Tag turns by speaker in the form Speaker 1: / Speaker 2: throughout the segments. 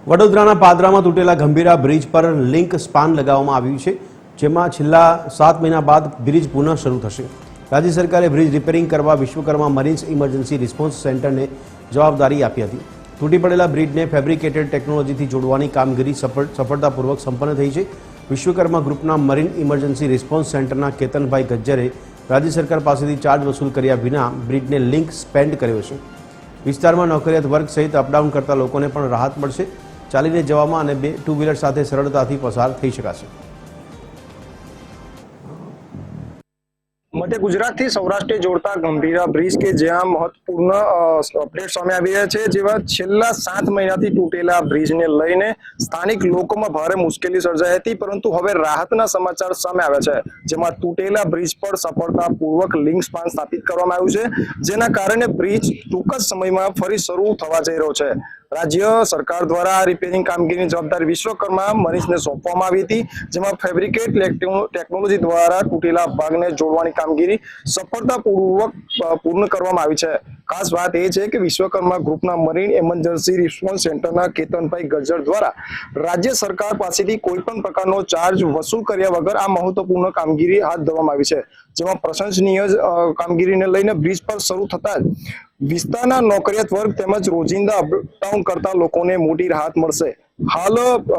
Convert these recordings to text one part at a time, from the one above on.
Speaker 1: વડોદરાના પાદરામાં તૂટેલા ગંભીરા બ્રિજ પર લિંક સ્પાન લગાવવામાં આવ્યું છે, જેમાં છેલ્લા 7 મહિના બાદ બ્રિજ પુનઃ શરૂ થશે। રાજ્ય સરકારે બ્રિજ રિપેરિંગ કરવા વિશ્વકર્મા મરીન્સ ઇમરજન્સી રિસ્પોન્સ સેન્ટરને જવાબદારી આપી હતી। તૂટી પડેલા બ્રિજને ફેબ્રિકેટેડ ટેકનોલોજીથી જોડવાની કામગીરી સફળતાપૂર્વક સંપન્ન થઈ છે। વિશ્વકર્મા ગ્રુપના મરીન ઇમરજન્સી રિસ્પોન્સ સેન્ટરના કેતનભાઈ ગજ્જરે રાજ્ય સરકાર પાસેથી ચાર્જ વસૂલ કર્યા વિના બ્રિજને લિંક સ્પેન્ડ કર્યો છે। વિસ્તારમાં નોકરિયાત વર્ગ સહિત અપડાઉન કરતા લોકોને પણ રાહત મળશે। ચાલીને જવામાં અને 2 વ્હીલર સાથે સરળતાથી પસાર થઈ શકાશે।
Speaker 2: मध्य गुजरात थी सौराष्ट्र जोड़ता गंभीरा ब्रिज के ज्यां महत्वपूर्ण अपडेट सामे आवी रह्या छे। जेवा छेल्ला 7 महीनाथी तूटेला ब्रिज ने लईने स्थानिक लोकोमां भारे मुश्केली सर्जाई हती, परंतु हवे राहतना समाचार सामे आव्या छे। जेमां तूटेला ब्रिज पर सफलतापूर्वक लिंक स्पान स्थापित करवामां आव्युं छे, जेना कारणे ब्रिज टूंक ज समयमां फरी शरू थवा जई रह्यो छे। राज्य सरकार द्वारा रिपेरिंग कामगीरीनी जवाबदारी विश्वकर्मा मरीन्सने सोंपवामां आवी हती, जेमां फेब्रिकेट टेक्नोलॉजी द्वारा तूटेला भागने जोड़वानी कामगीरी सफलतापूर्वक पूर्ण करवामां आवी छे। खास बात ए छे के विश्वकर्मा ग्रुपना मरीन इमरजन्सी रिस्पोन्स सेंटरना केतनभाई गज्जर द्वारा राज्य सरकार पासेथी कोईपण प्रकारनो चार्ज वसूल कर्या वगर आ महत्वपूर्ण कामगीरी हाथ धरवामां आवी छे। जेमां प्रशंसनीय कामगीरीने लईने ब्रिज पर शरू थता विस्तारना नौकरियात वर्ग तेमज रोजिंदा अपडाउन करता लोकोने मोटी राहत मळशे। हाल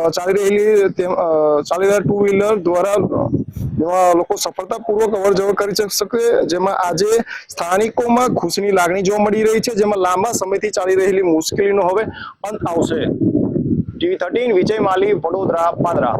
Speaker 2: चाली रहेली 2 व्हीलर द्वारा लोको सफलतापूर्वक अवर जवर करी शके, जेमां आजे स्थानिकोमां खुशीनी लागणी जोवा मळी रही छे, जेमां लांबा समयथी चाली रहेली मुश्केलीनो हवे अंत आवशे। टीवी 13 विजय माली, वडोदरा, पादरा।